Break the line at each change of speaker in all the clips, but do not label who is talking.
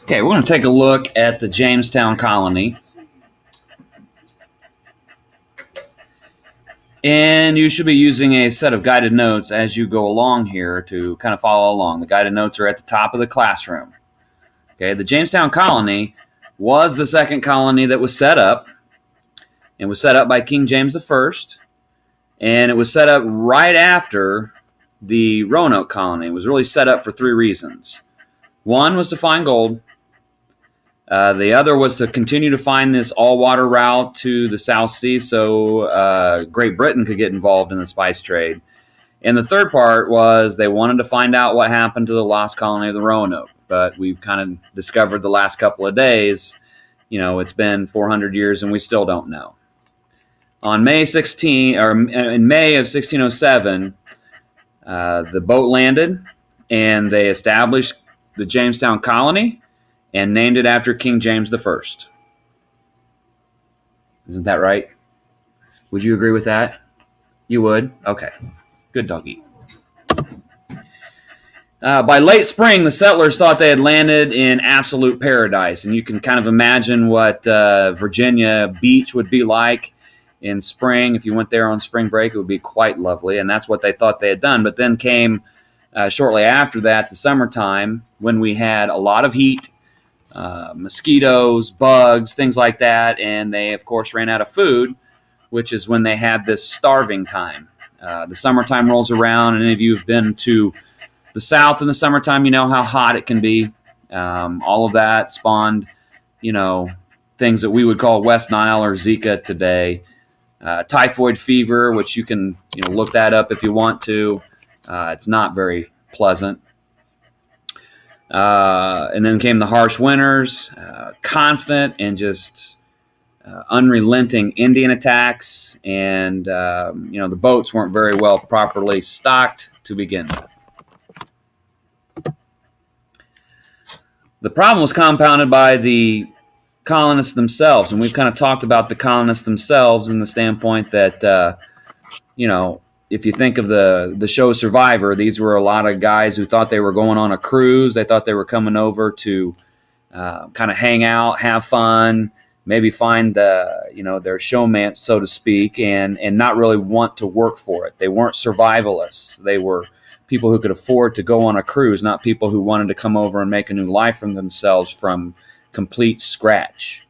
Okay, we're going to take a look at the Jamestown colony. And you should be using a set of guided notes as you go along here to kind of follow along. The guided notes are at the top of the classroom. Okay, the Jamestown colony was the second colony that was set up. It was set up by King James I, and it was set up right after the Roanoke colony. It was really set up for three reasons. One was to find gold. The other was to continue to find this all-water route to the South Sea so Great Britain could get involved in the spice trade. And the third part was they wanted to find out what happened to the lost colony of the Roanoke. But we've kind of discovered the last couple of days, it's been 400 years and we still don't know. On May 16, or in May of 1607, the boat landed and they established the Jamestown colony and named it after King James I. Isn't that right? Would you agree with that? You would? Okay. Good doggy. By late spring, the settlers thought they had landed in absolute paradise. And you can kind of imagine what Virginia Beach would be like in spring. If you went there on spring break, it would be quite lovely. And that's what they thought they had done. But then came, shortly after that, the summertime, when we had a lot of heat, mosquitoes, bugs, things like that. And they, of course, ran out of food, which is when they had this starving time. The summertime rolls around, and any of you have been to the South in the summertime, you know how hot it can be. All of that spawned, things that we would call West Nile or Zika today. Typhoid fever, which you can look that up if you want to. It's not very pleasant. And then came the harsh winters, constant and just unrelenting Indian attacks, and the boats weren't very well properly stocked to begin with. The problem was compounded by the colonists themselves, and we've kind of talked about the colonists themselves in the standpoint that, if you think of the show Survivor, these were a lot of guys who thought they were going on a cruise. They thought they were coming over to kind of hang out, have fun, maybe find their showman, so to speak, and not really want to work for it. They weren't survivalists. They were people who could afford to go on a cruise, not people who wanted to come over and make a new life for themselves from complete scratch.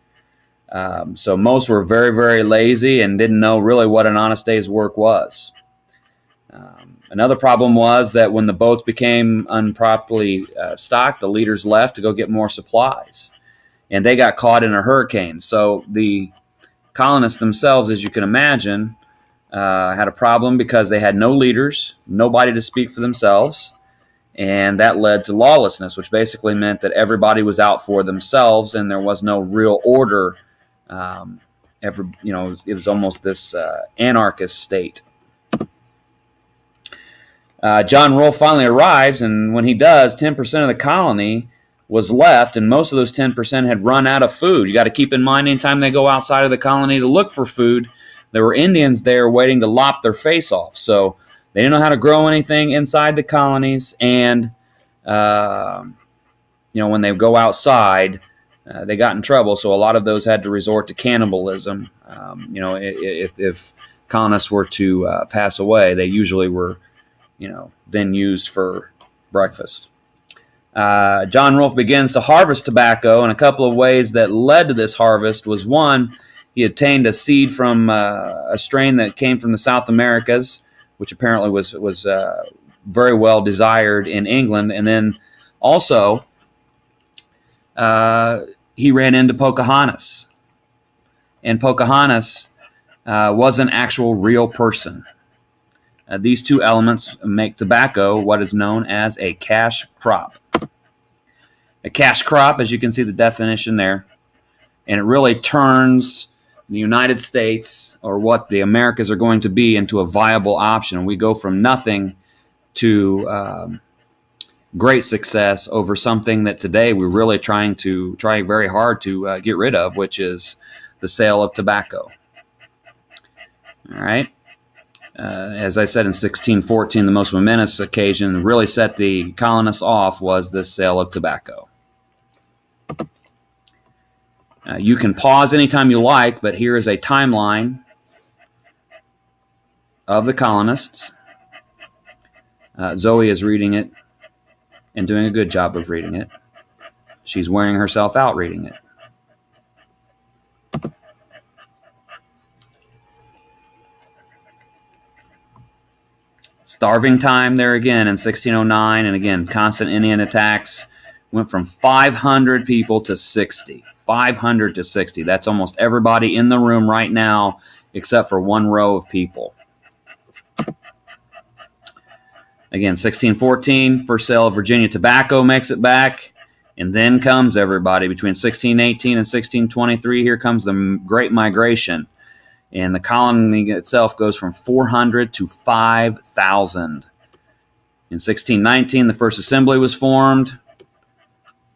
So most were very, very lazy and didn't know really what an honest day's work was. Another problem was that when the boats became improperly stocked, the leaders left to go get more supplies. And they got caught in a hurricane. So the colonists themselves, as you can imagine, had a problem because they had no leaders, nobody to speak for themselves. And that led to lawlessness, which basically meant that everybody was out for themselves and there was no real order. It was almost this anarchist state. John Rolfe finally arrives, and when he does, 10% of the colony was left, and most of those 10% had run out of food. You got to keep in mind, anytime they go outside of the colony to look for food, there were Indians there waiting to lop their face off. So they didn't know how to grow anything inside the colonies, and when they go outside, they got in trouble. So a lot of those had to resort to cannibalism. If colonists were to pass away, they usually were, then used for breakfast. John Rolfe begins to harvest tobacco, and a couple of ways that led to this harvest was, one, he obtained a seed from a strain that came from the South Americas, which apparently was very well desired in England. And then also he ran into Pocahontas. And Pocahontas was an actual real person. These two elements make tobacco what is known as a cash crop. A cash crop, as you can see the definition there, and it really turns the United States, or what the Americas are going to be, into a viable option. We go from nothing to great success over something that today we're really trying very hard to get rid of, which is the sale of tobacco. All right. As I said, in 1614, the most momentous occasion that really set the colonists off was this sale of tobacco. You can pause anytime you like, but here is a timeline of the colonists. Zoe is reading it and doing a good job of reading it. She's wearing herself out reading it. Starving time there again in 1609, and again, constant Indian attacks. Went from 500 people to 60. 500 to 60. That's almost everybody in the room right now except for one row of people. Again, 1614, first sale of Virginia tobacco makes it back. And then comes everybody between 1618 and 1623. Here comes the Great Migration. And the colony itself goes from 400 to 5,000. In 1619, the first assembly was formed.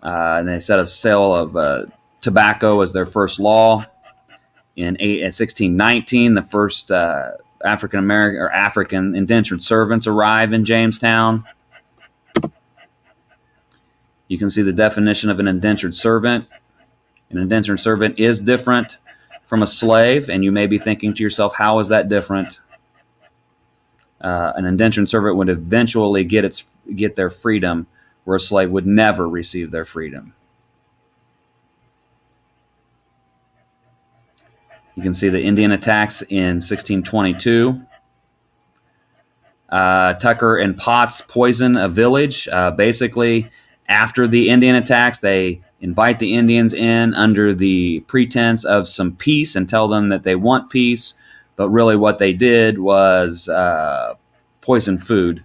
And they set a sale of tobacco as their first law. In 1619, the first African indentured servants arrive in Jamestown. You can see the definition of an indentured servant. An indentured servant is different from a slave, and you may be thinking to yourself, how is that different? An indentured servant would eventually get their freedom, where a slave would never receive their freedom. You can see the Indian attacks in 1622. Tucker and Potts poison a village. Basically, after the Indian attacks, they invite the Indians in under the pretense of some peace and tell them that they want peace. But really what they did was poison food,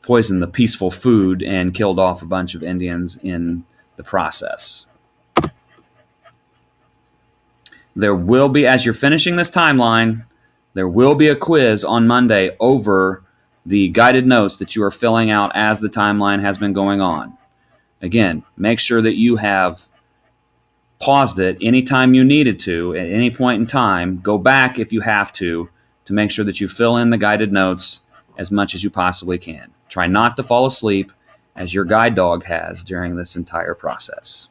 poison the peaceful food, and killed off a bunch of Indians in the process. There will be, as you're finishing this timeline, there will be a quiz on Monday over the guided notes that you are filling out as the timeline has been going on. Again, make sure that you have paused it anytime you needed to, at any point in time. Go back if you have to make sure that you fill in the guided notes as much as you possibly can. Try not to fall asleep, as your guide dog has during this entire process.